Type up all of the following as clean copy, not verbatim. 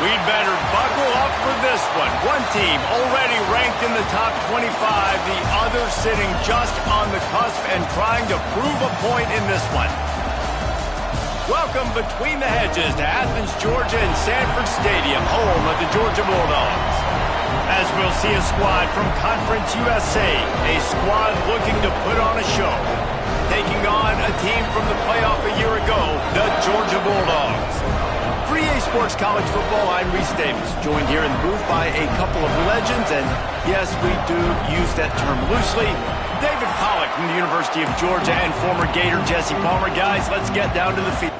We'd better buckle up for this one. One team already ranked in the top 25, the other sitting just on the cusp and trying to prove a point in this one. Welcome between the hedges to Athens, Georgia and Sanford Stadium, home of the Georgia Bulldogs. As we'll see a squad from Conference USA, a squad looking to put on a show. Taking on a team from the playoff a year ago, the Georgia Bulldogs. For EA Sports College Football, I'm Reese Davis, joined here in the booth by a couple of legends, and yes, we do use that term loosely. David Pollack from the University of Georgia and former Gator Jesse Palmer. Guys, let's get down to the field.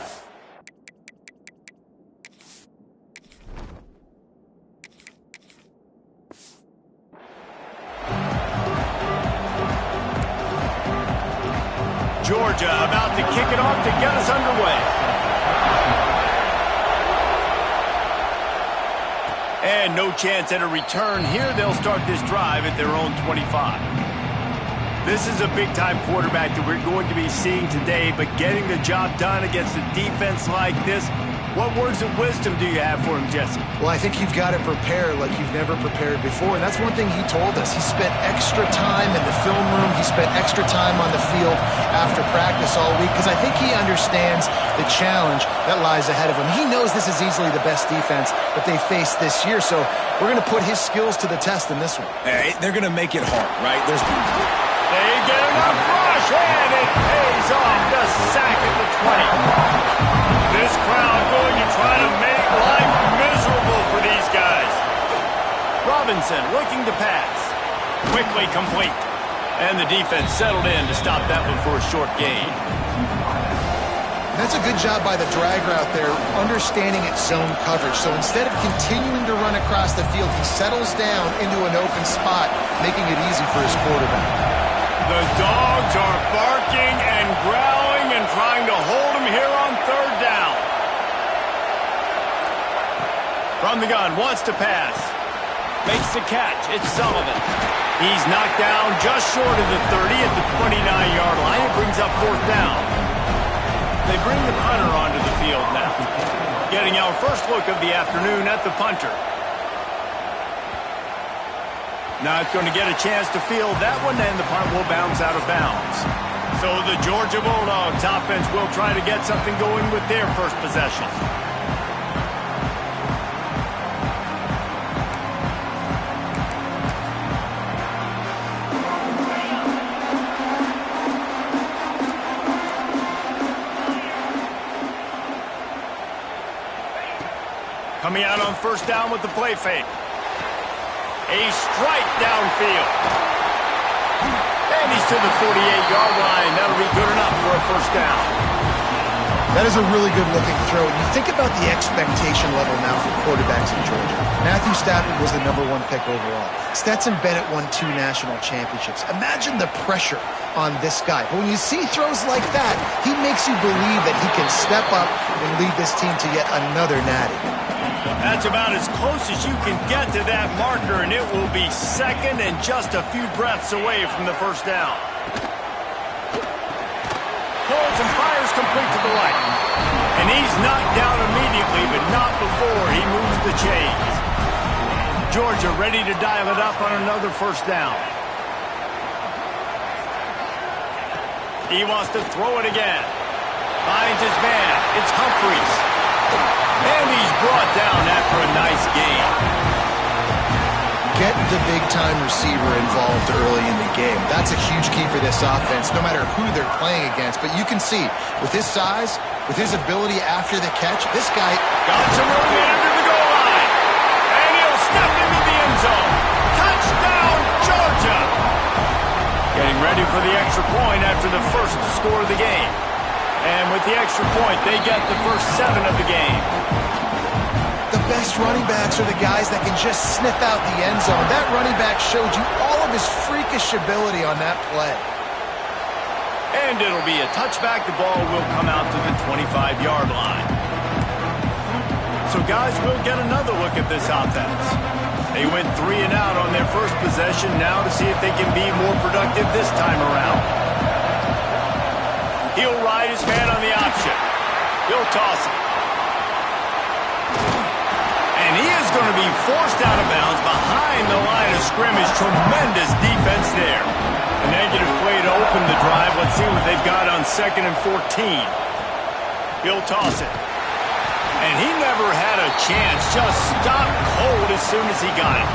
Georgia about to kick it off to get us underway. And no chance at a return here. They'll start this drive at their own 25. This is a big-time quarterback that we're going to be seeing today, but getting the job done against a defense like this, what words of wisdom do you have for him, Jesse? Well, I think you've got to prepare like you've never prepared before, and that's one thing he told us. He spent extra time in the film room. He spent extra time on the field after practice all week because I think he understands the challenge that lies ahead of him. He knows this is easily the best defense that they faced this year, so we're going to put his skills to the test in this one. Hey, they're going to make it hard, right? They get enough rush, and it pays off the sack at the 20. This crowd going to try to make life miserable for these guys. Robinson looking to pass. Quickly complete. And the defense settled in to stop that one for a short gain. That's a good job by the drag route there, understanding its zone coverage. So instead of continuing to run across the field, he settles down into an open spot, making it easy for his quarterback. The dogs are barking and growling and trying to hold him here on third down. From the gun, wants to pass. Makes the catch. It's Sullivan. He's knocked down just short of the 30 at the 29-yard line. It brings up fourth down. They bring the punter onto the field now. Getting our first look of the afternoon at the punter. Not going to get a chance to field that one, and the punt will bounce out of bounds. So the Georgia Bulldogs offense will try to get something going with their first possession. Coming out on first down with the play fake. A strike downfield. And he's to the 48-yard line. That'll be good enough for a first down. That is a really good-looking throw. And you think about the expectation level now for quarterbacks in Georgia. Matthew Stafford was the #1 pick overall. Stetson Bennett won 2 national championships. Imagine the pressure on this guy. But when you see throws like that, he makes you believe that he can step up and lead this team to yet another natty. That's about as close as you can get to that marker, and it will be second and just a few breaths away from the first down. Pulls and fires complete to the right. And he's knocked down immediately, but not before he moves the chains. Georgia ready to dial it up on another first down. He wants to throw it again. Finds his man. It's Humphreys. And he's brought down after a nice gain. Get the big-time receiver involved early in the game. That's a huge key for this offense, no matter who they're playing against. But you can see, with his size, with his ability after the catch, this guy got some early under the goal line. And he'll step into the end zone. Touchdown, Georgia! Getting ready for the extra point after the first score of the game. And with the extra point, they get the first 7 of the game. The best running backs are the guys that can just sniff out the end zone. That running back showed you all of his freakish ability on that play. And it'll be a touchback. The ball will come out to the 25-yard line. So, guys, we'll get another look at this offense. They went 3 and out on their first possession. Now to see if they can be more productive this time around. He'll ride his man on the option. He'll toss it. And is going to be forced out of bounds behind the line of scrimmage. Tremendous defense there. A negative play to open the drive. Let's see what they've got on 2nd and 14. He'll toss it. And he never had a chance. Just stopped cold as soon as he got it.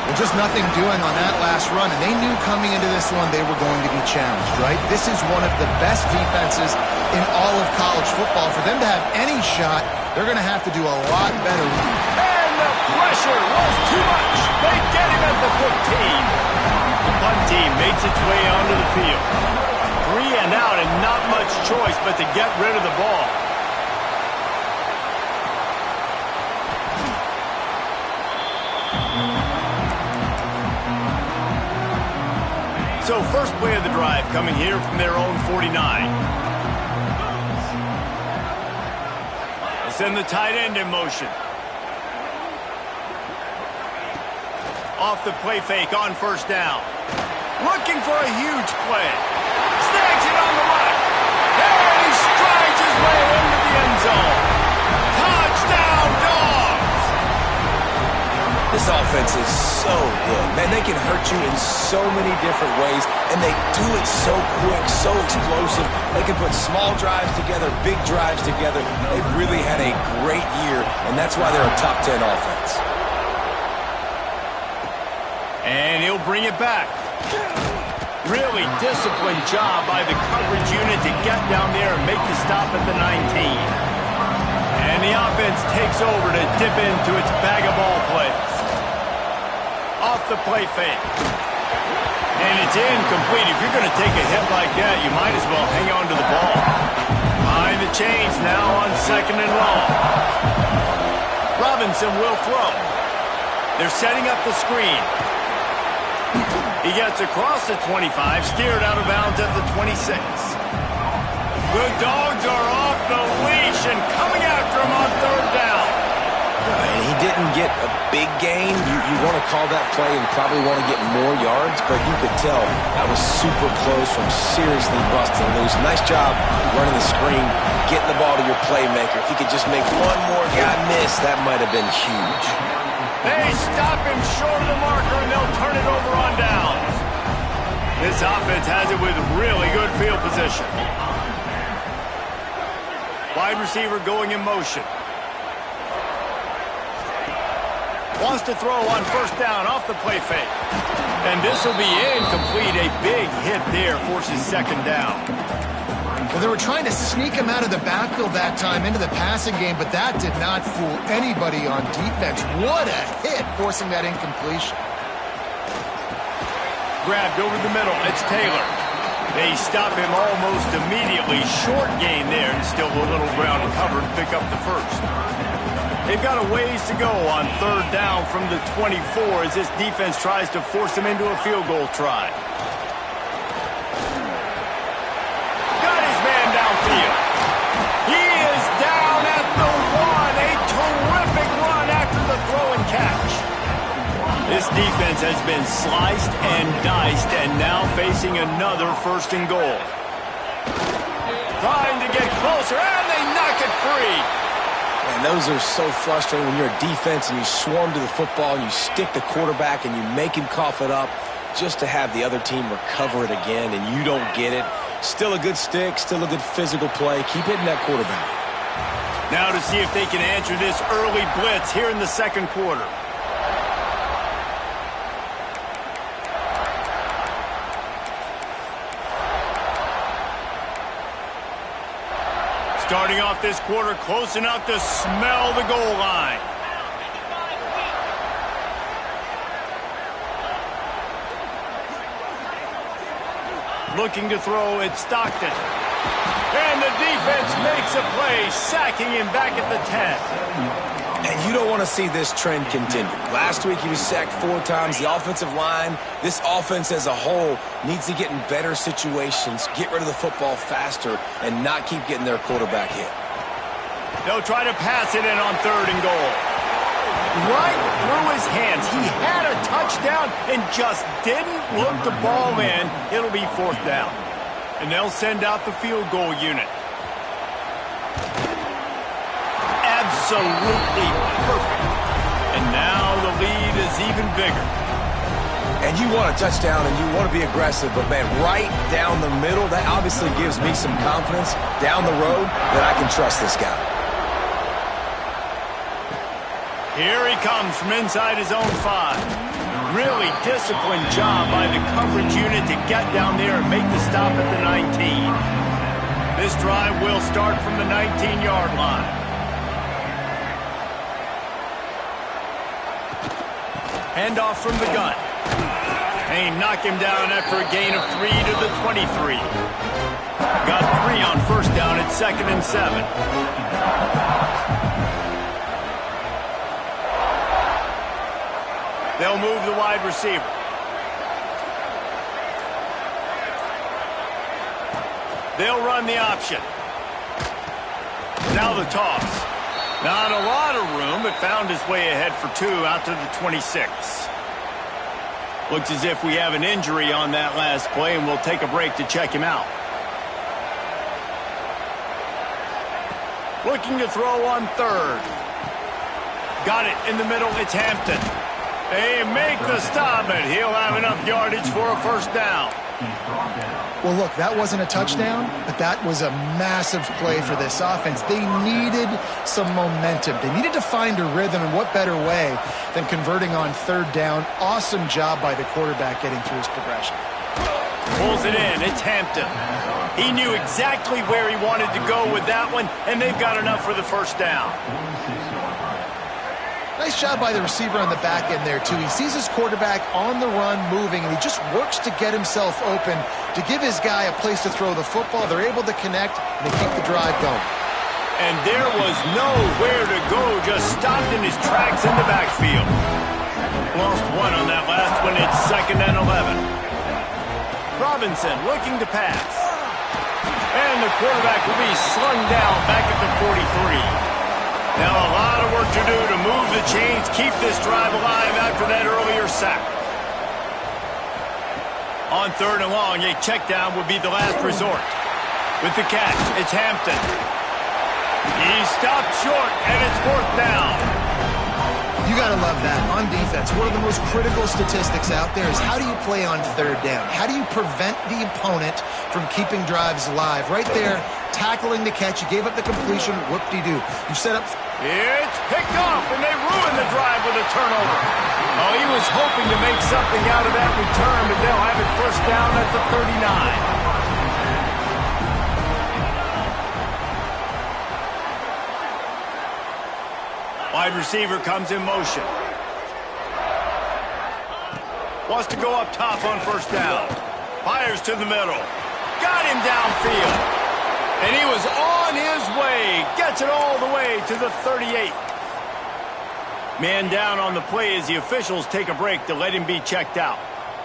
Well, just nothing doing on that last run, and they knew coming into this one they were going to be challenged, right? This is one of the best defenses in all of college football. For them to have any shot, they're going to have to do a lot better. And the pressure was too much. They get him at the 15. The punt team makes its way onto the field. 3 and out and not much choice but to get rid of the ball. So first play of the drive coming here from their own 49. They send the tight end in motion. Off the play fake on 1st down. Looking for a huge play. Snags it on the left. And he strides his way into the end zone. Touchdown, Dogs! This offense is so good. Man, they can hurt you in so many different ways, and they do it so quick, so explosive. They can put small drives together, big drives together. They've really had a great year, and that's why they're a top 10 offense. And he'll bring it back. Really disciplined job by the coverage unit to get down there and make the stop at the 19. And the offense takes over to dip into its bag of ball plays. Off the play fake. And it's incomplete. If you're going to take a hit like that, you might as well hang on to the ball. Behind the chains now on 2nd and long. Robinson will throw. They're setting up the screen. He gets across the 25, steered out of bounds at the 26. The Dogs are off the leash and coming after him on 3rd down. And he didn't get a big gain. You want to call that play and probably want to get more yards, but you could tell that was super close from seriously busting loose. Nice job running the screen, getting the ball to your playmaker. If he could just make one more guy miss, that might have been huge. They stop him short of the marker, and they'll turn it over on downs. This offense has it with really good field position. Wide receiver going in motion. Wants to throw on 1st down off the play fake. And this will be incomplete. A big hit there forces 2nd down. Well, they were trying to sneak him out of the backfield that time into the passing game, but that did not fool anybody on defense. What a hit, forcing that incompletion. Grabbed over the middle. It's Taylor. They stop him almost immediately. Short gain there, and still a little ground covered to pick up the 1st. They've got a ways to go on 3rd down from the 24 as this defense tries to force them into a field goal try. Got his man downfield. He is down at the 1. A terrific run after the throw and catch. This defense has been sliced and diced and now facing another 1st and goal. Trying to get closer, and they knock it free. And those are so frustrating when you're a defense and you swarm to the football and you stick the quarterback and you make him cough it up just to have the other team recover it again and you don't get it. Still a good stick, still a good physical play. Keep hitting that quarterback. Now to see if they can answer this early blitz here in the 2nd quarter. Starting off this quarter close enough to smell the goal line. Looking to throw, it's Stockton. And the defense makes a play, sacking him back at the 10. And you don't want to see this trend continue. Last week he was sacked 4 times. The offensive line, this offense as a whole, needs to get in better situations, get rid of the football faster, and not keep getting their quarterback hit. They'll try to pass it in on 3rd and goal. Right through his hands. He had a touchdown and just didn't look the ball in. It'll be 4th down. And they'll send out the field goal unit. Absolutely perfect. And now the lead is even bigger. And you want a touchdown and you want to be aggressive, but, man, right down the middle, that obviously gives me some confidence down the road that I can trust this guy. Here he comes from inside his own 5. Really disciplined job by the coverage unit to get down there and make the stop at the 19. This drive will start from the 19-yard line. Handoff from the gun. They knock him down after a gain of 3 to the 23. Got 3 on first down at 2nd and 7. They'll move the wide receiver. They'll run the option. Now the toss. Not a lot of room, but found his way ahead for 2 out to the 26. Looks as if we have an injury on that last play, and we'll take a break to check him out. Looking to throw on 3rd. Got it in the middle. It's Hampton. They make the stop, and he'll have enough yardage for a first down. Well, look, that wasn't a touchdown, but that was a massive play for this offense. They needed some momentum. They needed to find a rhythm, and what better way than converting on 3rd down. Awesome job by the quarterback getting through his progression. Pulls it in. It's Hampton. He knew exactly where he wanted to go with that one, and they've got enough for the first down. Nice job by the receiver on the back end there, too. He sees his quarterback on the run moving, and he just works to get himself open to give his guy a place to throw the football. They're able to connect, and they keep the drive going. And there was nowhere to go, just stopped in his tracks in the backfield. Lost 1 on that last one. It's 2nd and 11. Robinson looking to pass. And the quarterback will be slung down back at the 43. Now a lot of work to do to move the chains, keep this drive alive after that earlier sack. On 3rd and long, a check down would be the last resort. With the catch, it's Hampton. He stopped short, and it's 4th down. You got to love that. On defense, one of the most critical statistics out there is how do you play on 3rd down? How do you prevent the opponent from keeping drives alive? Right there, tackling the catch. You gave up the completion. Whoop-de-doo. You set up. It's picked off, and they ruin the drive with a turnover. Oh, he was hoping to make something out of that return, but they'll have it first down at the 39. Wide receiver comes in motion. Wants to go up top on first down. Fires to the middle. Got him downfield. And he was on his way. Gets it all the way to the 38. Man down on the play as the officials take a break to let him be checked out.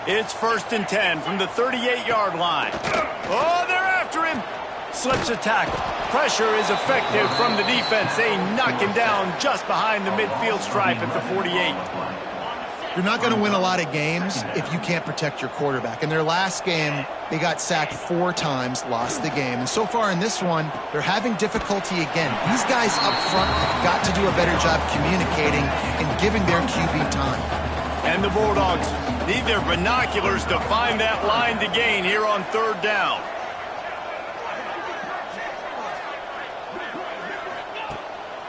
It's 1st and 10 from the 38-yard line. Oh, they're after him. Slips a tackle. Pressure is effective from the defense. They knock him down just behind the midfield stripe at the 48. You're not going to win a lot of games if you can't protect your quarterback. In their last game, they got sacked 4 times, lost the game. And so far in this one, they're having difficulty again. These guys up front have got to do a better job communicating and giving their QB time. And the Bulldogs need their binoculars to find that line to gain here on 3rd down.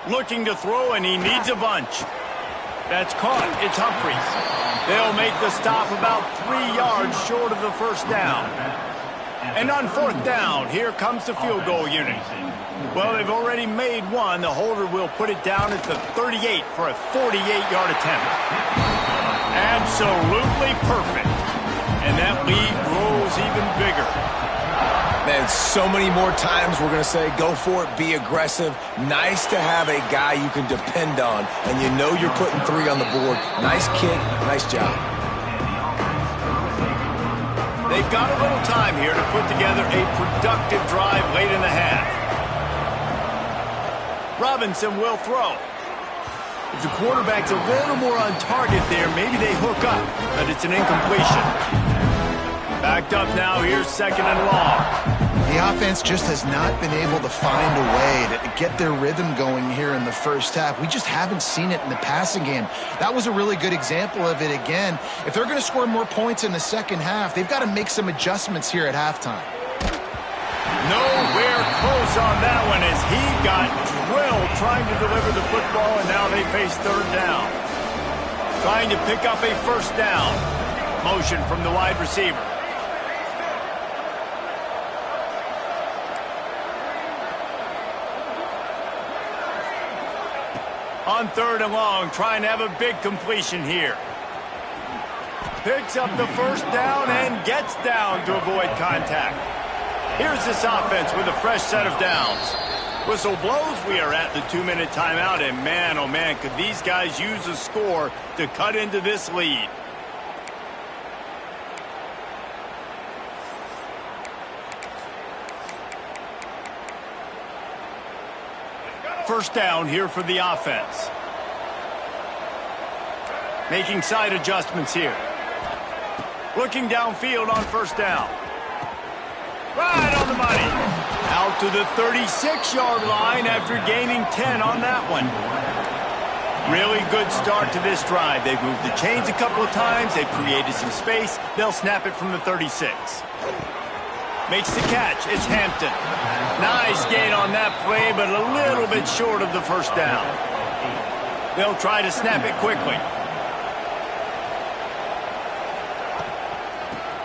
Looking to throw, and he needs a bunch. That's caught. It's Humphries. They'll make the stop about 3 yards short of the first down. And on 4th down, here comes the field goal unit. Well, they've already made one. The holder will put it down at the 38 for a 48-yard attempt. Absolutely perfect. And that lead grows even bigger. Man, so many more times we're going to say, go for it, be aggressive. Nice to have a guy you can depend on, and you know you're putting 3 on the board. Nice kick, nice job. They've got a little time here to put together a productive drive late in the half. Robinson will throw. If the quarterback's a little more on target there, maybe they hook up, but it's an incompletion. Backed up now, here's 2nd and long. The offense just has not been able to find a way to get their rhythm going here in the first half. We just haven't seen it in the passing game. That was a really good example of it again. If they're going to score more points in the second half, they've got to make some adjustments here at halftime. Nowhere close on that one as he got drilled trying to deliver the football, and now they face third down. Trying to pick up a first down. Motion from the wide receiver. On third and long, trying to have a big completion here. Picks up the first down and gets down to avoid contact. Here's this offense with a fresh set of downs. Whistle blows, we are at the 2-minute timeout, and man, oh man, could these guys use a score to cut into this lead. First down here for the offense. Making side adjustments here. Looking downfield on first down. Right on the money. Out to the 36-yard line after gaining 10 on that one. Really good start to this drive. They've moved the chains a couple of times. They've created some space. They'll snap it from the 36. Makes the catch. It's Hampton. Nice gain on that play, but a little bit short of the first down. They'll try to snap it quickly.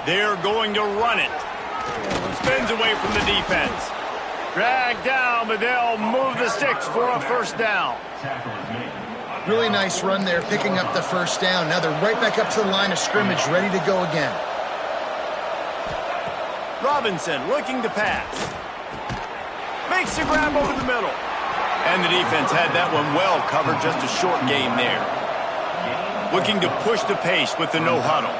They're going to run it. Spins away from the defense. Dragged down, but they'll move the sticks for a first down. Really nice run there, picking up the first down. Now they're right back up to the line of scrimmage, ready to go again. Robinson looking to pass. Makes the grab over the middle. And the defense had that one well covered, just a short game there. Looking to push the pace with the no huddle.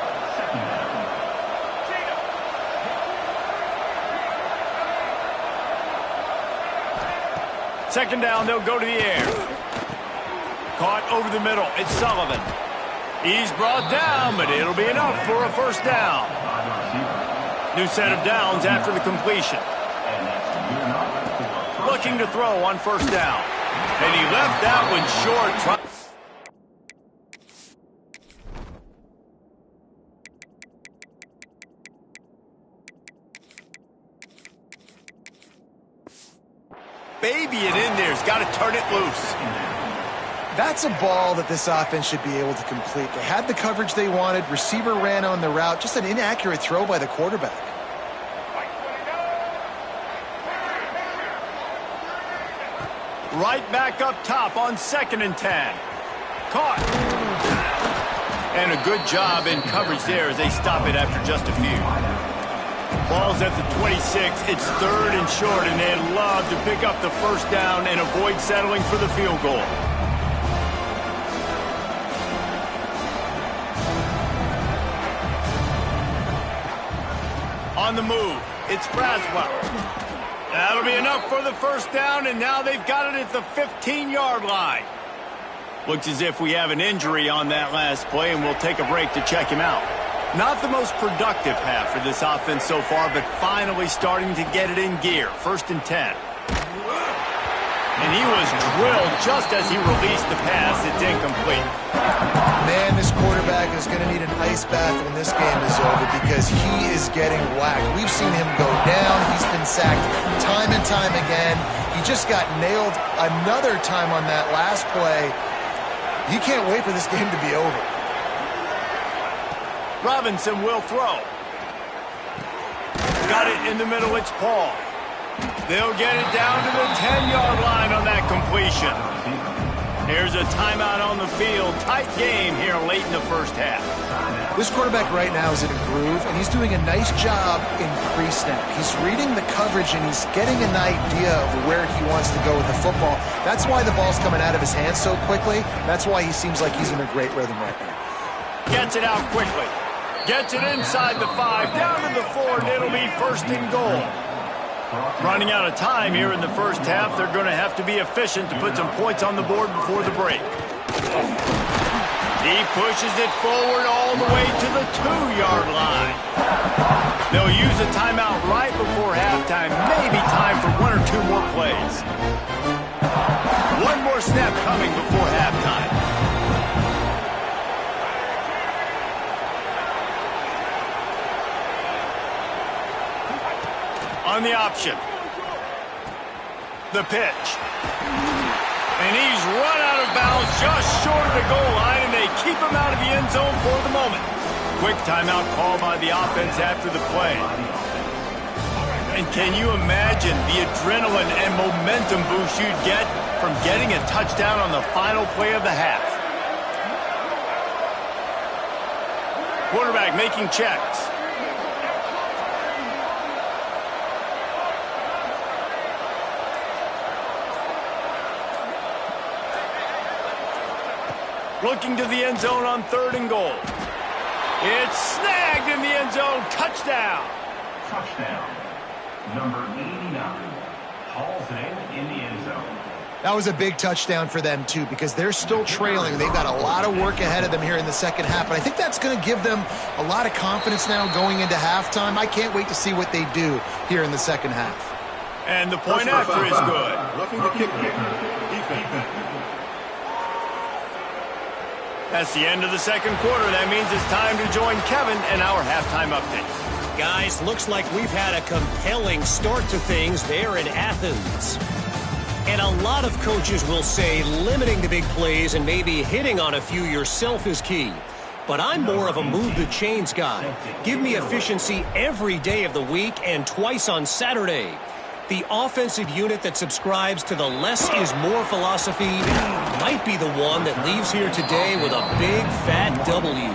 Second down, they'll go to the air. Caught over the middle. It's Sullivan. He's brought down, but it'll be enough for a first down. New set of downs after the completion. Looking to throw on first down. And he left that one short. Baby it in there. He's got to turn it loose. That's a ball that this offense should be able to complete. They had the coverage they wanted. Receiver ran on the route. Just an inaccurate throw by the quarterback. Right back up top on 2nd and 10. Caught. And a good job in coverage there as they stop it after just a few. Ball's at the 26. It's 3rd and short, and they'd love to pick up the first down and avoid settling for the field goal. On the move, it's Braswell. That'll be enough for the first down, and now they've got it at the 15-yard line. Looks as if we have an injury on that last play, and we'll take a break to check him out. Not the most productive half for this offense so far, but finally starting to get it in gear. 1st and 10. And he was drilled just as he released the pass. It's incomplete. Man, this quarterback is going to need an ice bath when this game is over because he is getting whacked. We've seen him go down. He's been sacked time and time again. He just got nailed another time on that last play. He can't wait for this game to be over. Robinson will throw. Got it in the middle. It's Paul. They'll get it down to the 10-yard line on that completion. Here's a timeout on the field. Tight game here late in the first half. This quarterback right now is in a groove, and he's doing a nice job in pre-snap. He's reading the coverage, and he's getting an idea of where he wants to go with the football. That's why the ball's coming out of his hands so quickly. That's why he seems like he's in a great rhythm right now. Gets it out quickly. Gets it inside the 5, down to the 4, and it'll be 1st and goal. Running out of time here in the first half. They're going to have to be efficient to put some points on the board before the break. He pushes it forward all the way to the 2-yard line. They'll use a timeout right before halftime. Maybe time for 1 or 2 more plays. One more snap coming before halftime. On the option. The pitch. And he's run out of bounds just short of the goal line, and they keep him out of the end zone for the moment. Quick timeout call by the offense after the play. And can you imagine the adrenaline and momentum boost you'd get from getting a touchdown on the final play of the half? Quarterback making checks. Looking to the end zone on 3rd and goal. It's snagged in the end zone. Touchdown. Touchdown. Number 89 hauls it in the end zone. That was a big touchdown for them, too, because they're still trailing. They've got a lot of work ahead of them here in the second half, but I think that's going to give them a lot of confidence now going into halftime. I can't wait to see what they do here in the second half. And the point after is good. Looking to kick defense. That's the end of the second quarter. That means it's time to join Kevin and our halftime update. Guys, looks like we've had a compelling start to things there in Athens. And a lot of coaches will say limiting the big plays and maybe hitting on a few yourself is key. But I'm more of a move the chains guy. Give me efficiency every day of the week and twice on Saturday. The offensive unit that subscribes to the less is more philosophy might be the one that leaves here today with a big fat W.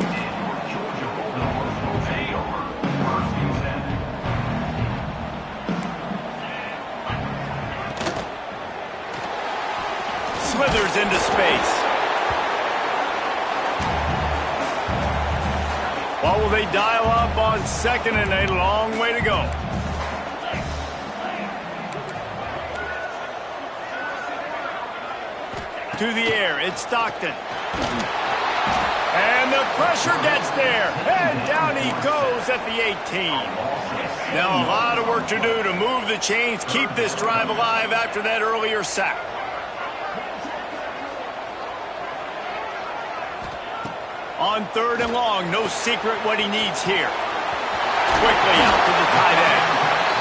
Slithers into space. What will they dial up on 2nd and a long way to go? To the air, it's Stockton. And the pressure gets there. And down he goes at the 18. Now a lot of work to do to move the chains, keep this drive alive after that earlier sack. On 3rd and long, no secret what he needs here. Quickly out to the tight end.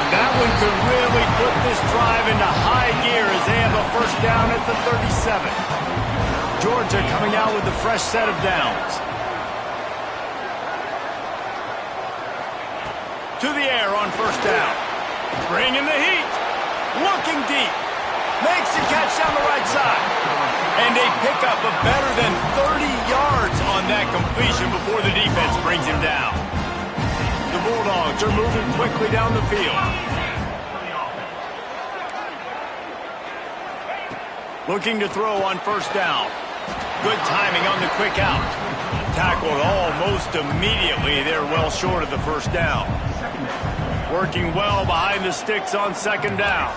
That one could really put this drive into high gear as they have a first down at the 37. Georgia coming out with a fresh set of downs. To the air on first down. Bringing the heat. Looking deep. Makes the catch down the right side. And they pick up a better than 30 yards on that completion before the defense brings him down. The Bulldogs are moving quickly down the field. Looking to throw on first down. Good timing on the quick out. Tackled almost immediately. They're well short of the first down. Working well behind the sticks on 2nd down.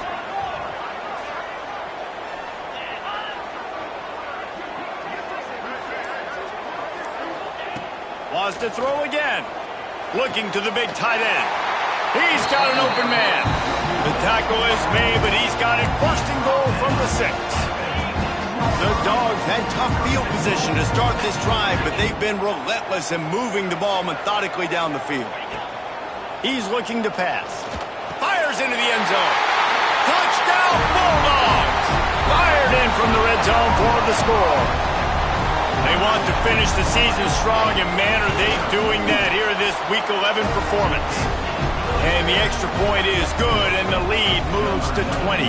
Wants to throw again. Looking to the big tight end. He's got an open man. The tackle is made, but he's got it 1st and goal from the 6. The Dogs had tough field position to start this drive, but they've been relentless in moving the ball methodically down the field. He's looking to pass. Fires into the end zone. Touchdown Bulldogs! Fired in from the red zone for the score. They want to finish the season strong, and man, are they doing that here in this Week 11 performance. And the extra point is good, and the lead moves to 20.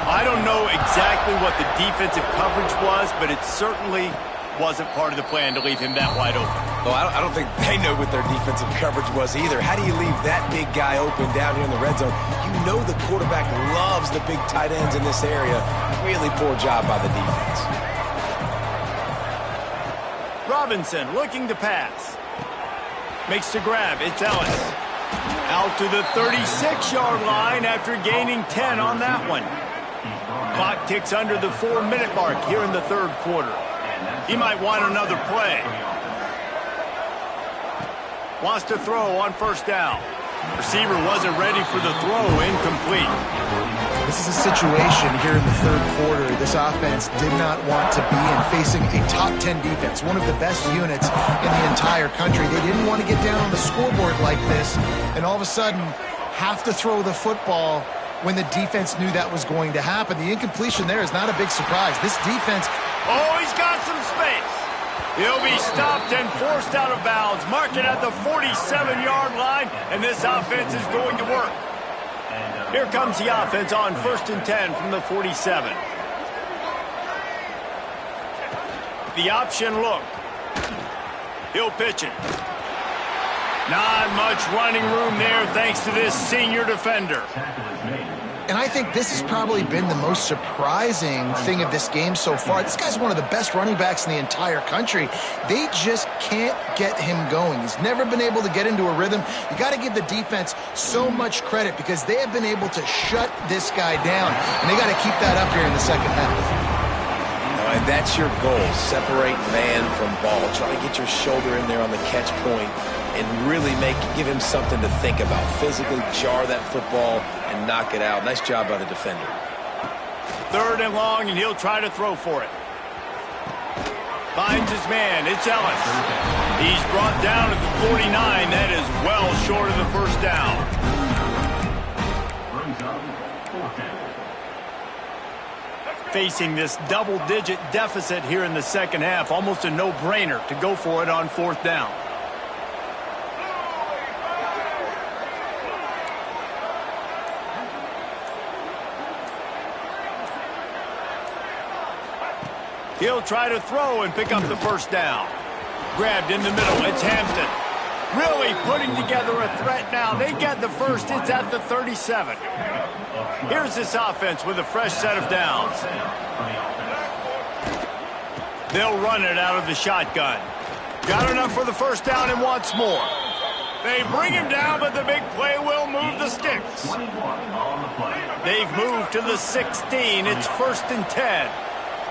I don't know exactly what the defensive coverage was, but it certainly wasn't part of the plan to leave him that wide open. Well, I don't think they know what their defensive coverage was either. How do you leave that big guy open down here in the red zone? You know the quarterback loves the big tight ends in this area. Really poor job by the defense. Robinson looking to pass. Makes the grab. It's Ellis. Out to the 36-yard line after gaining 10 on that one. Clock ticks under the 4-minute mark here in the 3rd quarter. He might want another play. Wants to throw on first down. Receiver wasn't ready for the throw, incomplete. This is a situation here in the third quarter this offense did not want to be in, facing a top 10 defense, one of the best units in the entire country. They didn't want to get down on the scoreboard like this and all of a sudden have to throw the football when the defense knew that was going to happen. The incompletion there is not a big surprise. This defense... Oh, he's got some space. He'll be stopped and forced out of bounds. Mark it at the 47-yard line, and this offense is going to work. Here comes the offense on 1st and 10 from the 47. The option look. He'll pitch it. Not much running room there thanks to this senior defender. And I think this has probably been the most surprising thing of this game so far. This guy's one of the best running backs in the entire country. They just can't get him going. He's never been able to get into a rhythm. You got to give the defense so much credit because they have been able to shut this guy down. And they got to keep that up here in the second half. And that's your goal, separate man from ball. Try to get your shoulder in there on the catch point and really give him something to think about. Physically jar that football and knock it out. Nice job by the defender. 3rd and long, and he'll try to throw for it. Finds his man. It's Ellis. He's brought down at the 49. That is well short of the first down. Facing this double-digit deficit here in the second half, almost a no-brainer to go for it on 4th down. He'll try to throw and pick up the first down. Grabbed in the middle. It's Hampton. Really putting together a threat now. They get the first. It's at the 37. Here's this offense with a fresh set of downs. They'll run it out of the shotgun. Got enough for the first down and wants more. They bring him down, but the big play will move the sticks. They've moved to the 16. It's 1st and 10.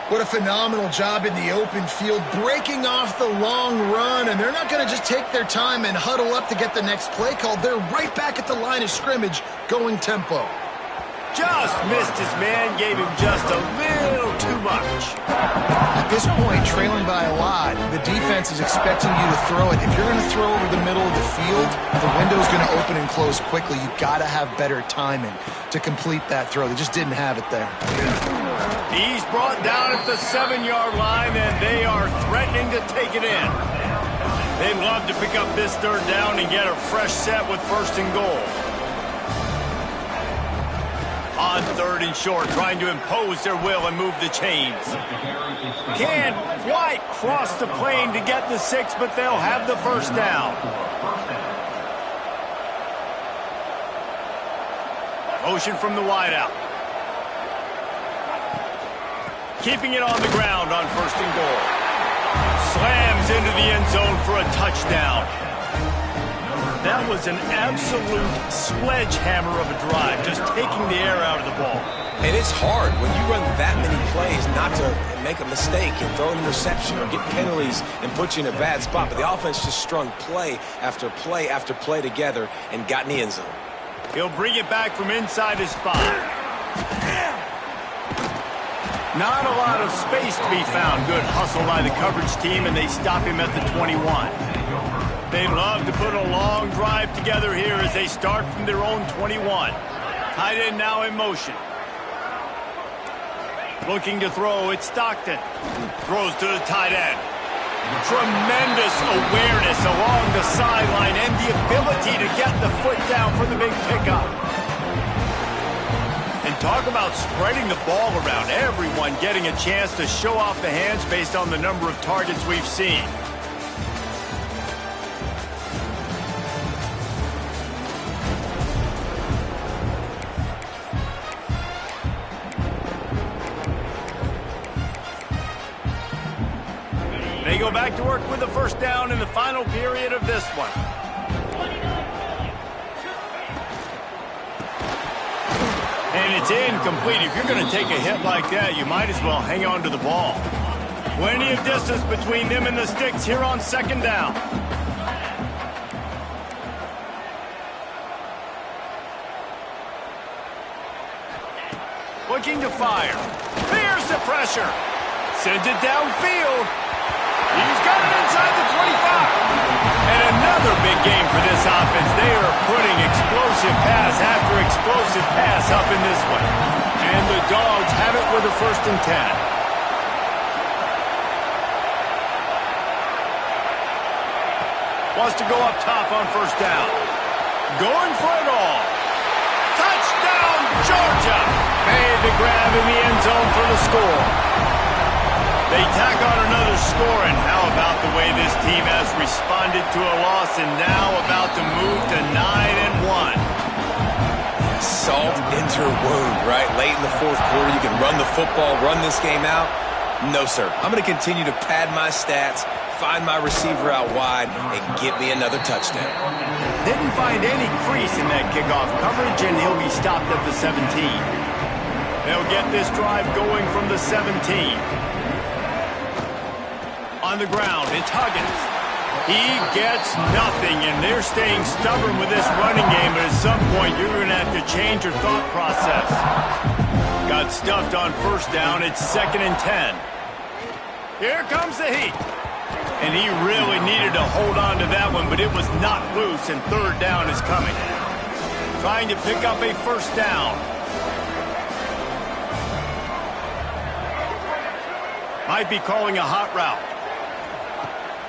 What a phenomenal job in the open field, breaking off the long run, and they're not going to just take their time and huddle up to get the next play called. They're right back at the line of scrimmage, going tempo. Just missed his man, gave him just a little too much. At this point, trailing by a lot, the defense is expecting you to throw it. If you're going to throw over the middle of the field, the window's going to open and close quickly. You've got to have better timing to complete that throw. They just didn't have it there. He's brought down at the 7-yard line, and they are threatening to take it in. They'd love to pick up this 3rd down and get a fresh set with 1st and goal. On 3rd and short, trying to impose their will and move the chains. Can't quite cross the plane to get the 6, but they'll have the first down. Motion from the wideout. Keeping it on the ground on 1st and goal. Slams into the end zone for a touchdown. That was an absolute sledgehammer of a drive, just taking the air out of the ball. And it's hard when you run that many plays not to make a mistake and throw an interception or get penalties and put you in a bad spot. But the offense just strung play after play after play together and got in the end zone. He'll bring it back from inside his 5. Not a lot of space to be found. Good hustle by the coverage team, and they stop him at the 21. They love to put a long drive together here as they start from their own 21. Tight end now in motion. Looking to throw, it's Stockton. Throws to the tight end. Tremendous awareness along the sideline and the ability to get the foot down for the big pickup. And talk about spreading the ball around. Everyone getting a chance to show off the hands based on the number of targets we've seen. They go back to work with the first down in the final period of this one. And it's incomplete. If you're going to take a hit like that, you might as well hang on to the ball. Plenty of distance between them and the sticks here on second down. Looking to fire. There's the pressure. Sends it downfield. He's got it inside the 25. And another big game for this offense. They are putting explosive pass after explosive pass up in this one. And the Dogs have it with a 1st and 10. Wants to go up top on 1st down. Going for it all. Touchdown, Georgia! Made the grab in the end zone for the score. They tack on another score, and how about the way this team has responded to a loss and now about to move to 9-1. Salt into her wound, right? Late in the 4th quarter, you can run the football, run this game out. No, sir. I'm going to continue to pad my stats, find my receiver out wide, and get me another touchdown. Didn't find any crease in that kickoff coverage, and he'll be stopped at the 17. They'll get this drive going from the 17. On the ground, it's Huggins. He gets nothing, and they're staying stubborn with this running game, but at some point you're going to have to change your thought process. Got stuffed on 1st down. It's 2nd and 10. Here comes the heat. And he really needed to hold on to that one, but it was not loose, and 3rd down is coming. Trying to pick up a 1st down. Might be calling a hot route.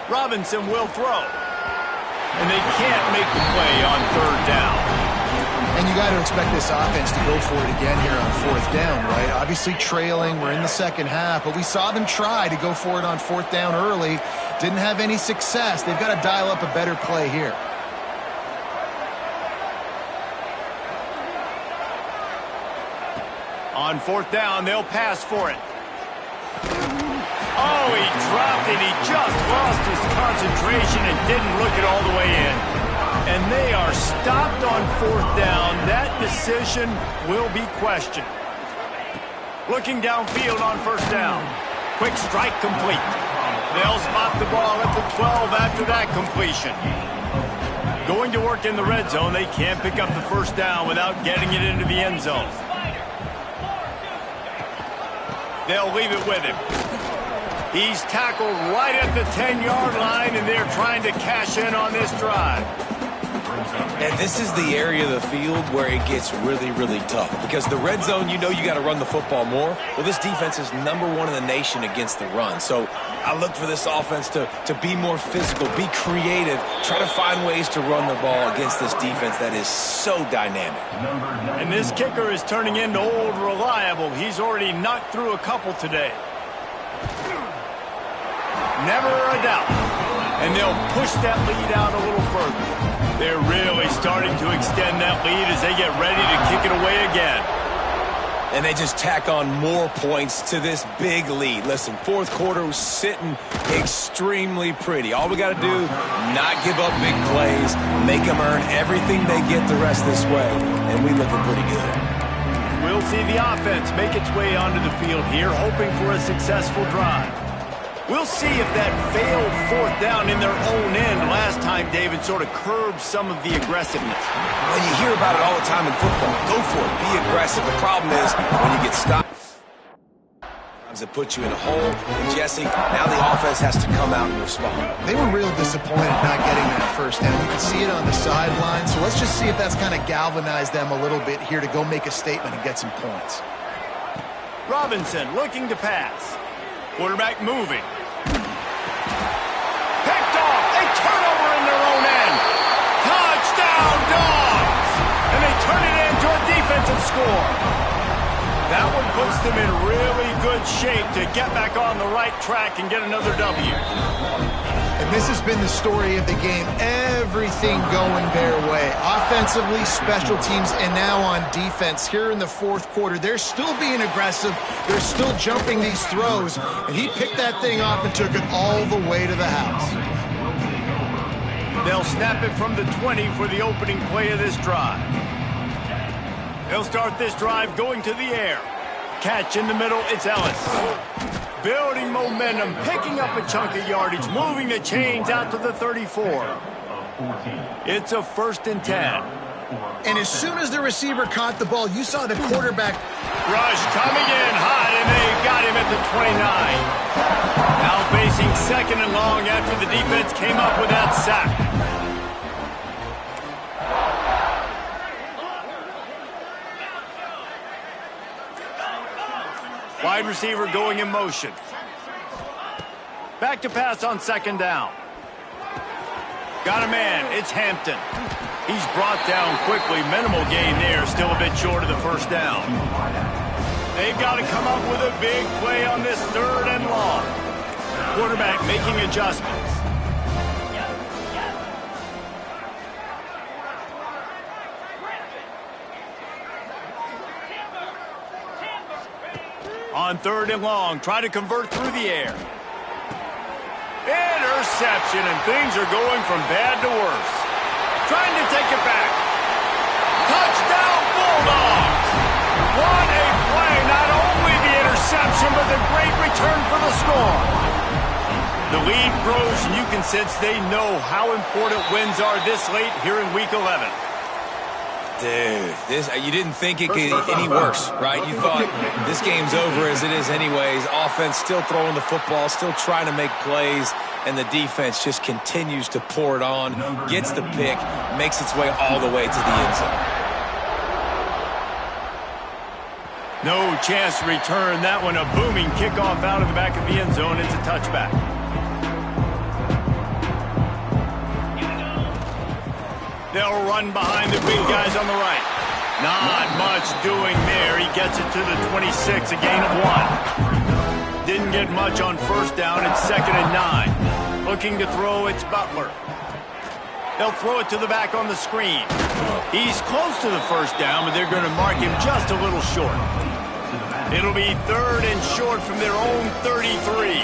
Robinson will throw. And they can't make the play on 3rd down. And you got to expect this offense to go for it again here on 4th down, right? Obviously trailing, we're in the 2nd half, but we saw them try to go for it on 4th down early. Didn't have any success. They've got to dial up a better play here. On 4th down, they'll pass for it. Oh, he dropped it. He just lost his concentration and didn't look it all the way in. And they are stopped on 4th down. That decision will be questioned. Looking downfield on 1st down. Quick strike complete. They'll spot the ball at the 12 after that completion. Going to work in the red zone. They can't pick up the 1st down without getting it into the end zone. They'll leave it with him. He's tackled right at the 10-yard line, and they're trying to cash in on this drive. And this is the area of the field where it gets really, really tough. Because the red zone, you know you got to run the football more. Well, this defense is #1 in the nation against the run. So I look for this offense to be more physical, be creative, try to find ways to run the ball against this defense that is so dynamic. And this kicker is turning into old reliable. He's already knocked through a couple today. Never a doubt. And they'll push that lead out a little further. They're really starting to extend that lead as they get ready to kick it away again. And they just tack on more points to this big lead. Listen, 4th quarter was sitting extremely pretty. All we got to do, not give up big plays, make them earn everything they get the rest this way, and we looking pretty good. We'll see the offense make its way onto the field here, hoping for a successful drive. We'll see if that failed 4th down in their own end last time, David, sort of curbed some of the aggressiveness. Well, you hear about it all the time in football. Go for it. Be aggressive. The problem is when you get stopped, sometimes it puts you in a hole. And, Jesse, now the offense has to come out and respond. They were real disappointed not getting that 1st down. You can see it on the sideline. So let's just see if that's kind of galvanized them a little bit here to go make a statement and get some points. Robinson looking to pass. Quarterback moving. Picked off. A turnover in their own end. Touchdown, Dogs! And they turn it into a defensive score. That one puts them in really good shape to get back on the right track and get another W. And this has been the story of the game. Everything going their way. Offensively, special teams, and now on defense. Here in the 4th quarter, they're still being aggressive. They're still jumping these throws. And he picked that thing off and took it all the way to the house. They'll snap it from the 20 for the opening play of this drive. They'll start this drive going to the air. catch in the middle. It's Ellis. Building momentum, picking up a chunk of yardage, moving the chains out to the 34. It's a 1st and 10. And as soon as the receiver caught the ball, you saw the quarterback rush coming in hot, and they got him at the 29. Now facing 2nd and long after the defense came up with that sack. Wide receiver going in motion. Back to pass on 2nd down. Got a man. It's Hampton. He's brought down quickly. Minimal gain there. Still a bit short of the 1st down. They've got to come up with a big play on this 3rd and long. Quarterback making adjustments. On 3rd and long, try to convert through the air. Interception, and things are going from bad to worse. Trying to take it back. Touchdown, Bulldogs! What a play! Not only the interception, but the great return for the score. The lead grows, and you can sense they know how important wins are this late here in Week 11. Dude, you didn't think it could get any worse, right? You thought this game's over as it is anyways. Offense still throwing the football, still trying to make plays, and the defense just continues to pour it on, gets the pick, makes its way all the way to the end zone. No chance to return that one. A booming kickoff out of the back of the end zone. It's a touchback. They'll run behind the big guys on the right. Not much doing there. He gets it to the 26, a gain of 1. Didn't get much on 1st down. It's 2nd and 9. Looking to throw, it's Butler. They'll throw it to the back on the screen. He's close to the 1st down, but they're going to mark him just a little short. It'll be 3rd and short from their own 33.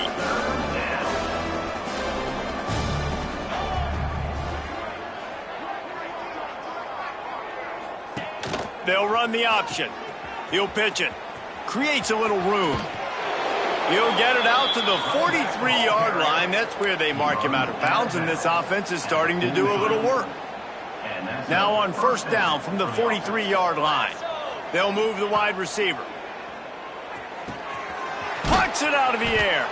They'll run the option. He'll pitch it. Creates a little room. He'll get it out to the 43-yard line. That's where they mark him out of bounds, and this offense is starting to do a little work. Now on 1st down from the 43-yard line. They'll move the wide receiver. Puts it out of the air.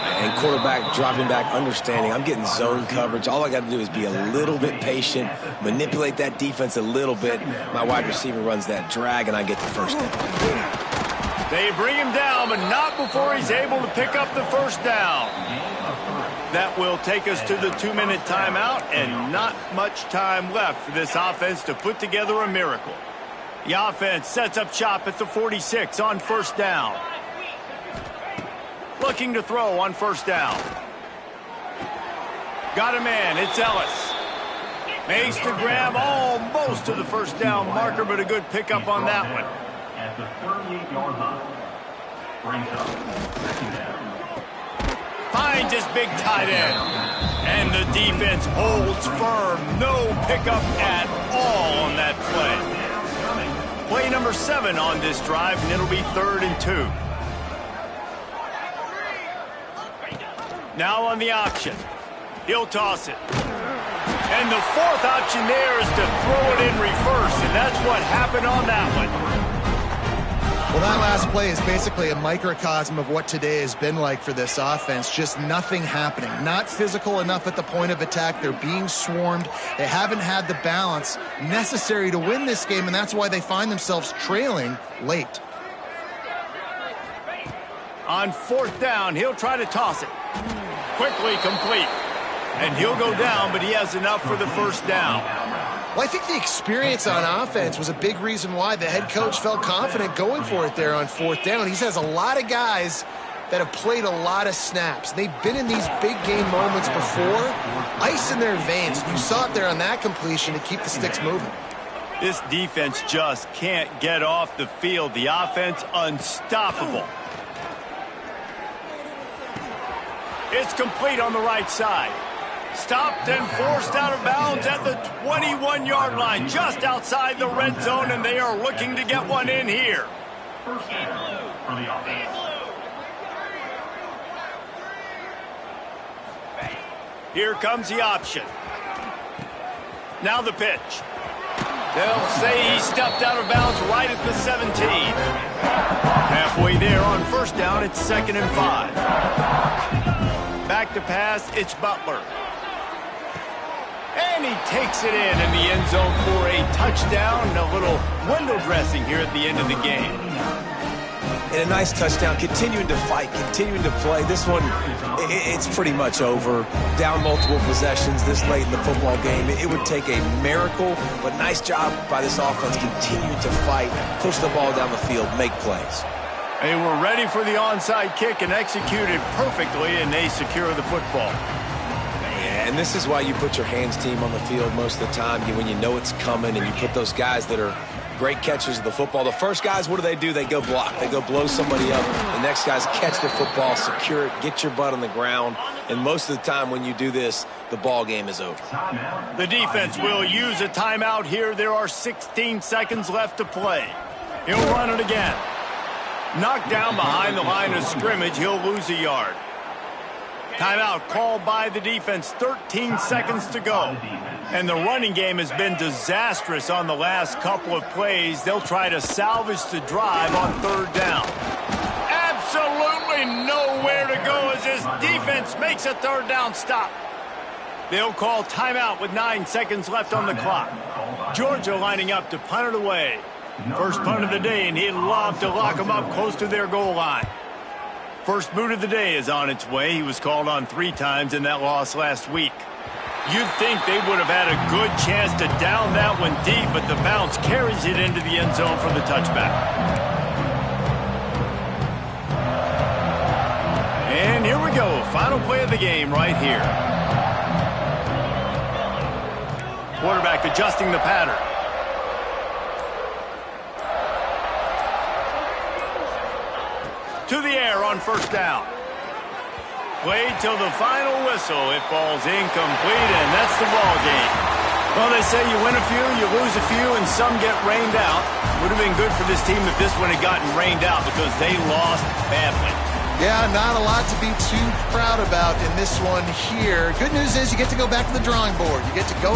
And quarterback dropping back, understanding I'm getting zone coverage. All I got to do is be a little bit patient, manipulate that defense a little bit. My wide receiver runs that drag, and I get the 1st down. They bring him down, but not before he's able to pick up the 1st down. That will take us to the 2-minute timeout, and not much time left for this offense to put together a miracle. The offense sets up shop at the 46 on 1st down. Looking to throw on 1st down. Got a man. It's Ellis. Makes the grab almost to the 1st down marker, but a good pickup on that one. At the 38-yard line. Brings up 2nd down. Finds his big tight end. And the defense holds firm. No pickup at all on that play. Play number 7 on this drive, and it'll be 3rd and 2. Now on the option. He'll toss it. And the 4th option there is to throw it in reverse, and that's what happened on that one. Well, that last play is basically a microcosm of what today has been like for this offense. Just nothing happening. Not physical enough at the point of attack. They're being swarmed. They haven't had the balance necessary to win this game, and that's why they find themselves trailing late. On 4th down, he'll try to toss it. Quickly complete. And he'll go down, but he has enough for the 1st down. Well, I think the experience on offense was a big reason why the head coach felt confident going for it there on 4th down. He has a lot of guys that have played a lot of snaps. They've been in these big game moments before. Ice in their veins. You saw it there on that completion to keep the sticks moving. This defense just can't get off the field. The offense unstoppable. It's complete on the right side. Stopped and forced out of bounds at the 21-yard line, just outside the red zone, and they are looking to get one in here. First down for the offense. Here comes the option. Now the pitch. They'll say he stepped out of bounds right at the 17. Halfway there on first down, it's 2nd and 5. Back to pass, it's Butler. And he takes it in the end zone for a touchdown. A little window dressing here at the end of the game. And a nice touchdown, continuing to fight, continuing to play. This one, it's pretty much over. Down multiple possessions this late in the football game. It would take a miracle, but nice job by this offense continuing to fight, push the ball down the field, make plays. They were ready for the onside kick and executed perfectly, and they secure the football. Yeah, and this is why you put your hands team on the field most of the time, when you know it's coming, and you put those guys that are great catchers of the football. The first guys, what do? They go block. They go blow somebody up. The next guys catch the football, secure it, get your butt on the ground. And most of the time when you do this, the ball game is over. The defense will use a timeout here. There are 16 seconds left to play. He'll run it again. Knocked down behind the line of scrimmage. He'll lose a yard. Timeout called by the defense. 13 seconds to go. And the running game has been disastrous on the last couple of plays. They'll try to salvage the drive on 3rd down. Absolutely nowhere to go as this defense makes a 3rd down stop. They'll call timeout with 9 seconds left on the clock. Georgia lining up to punt it away. First punt of the day, and he'd love to lock them up close to their goal line. First boot of the day is on its way. He was called on 3 times in that loss last week. You'd think they would have had a good chance to down that one deep, but the bounce carries it into the end zone for the touchback. And here we go. Final play of the game right here. Quarterback adjusting the pattern. To the air on first down. Played till the final whistle. It falls incomplete, and that's the ball game. Well, they say you win a few, you lose a few, and some get rained out. Would have been good for this team if this one had gotten rained out because they lost badly. Yeah, not a lot to be too proud about in this one here. Good news is you get to go back to the drawing board. You get to go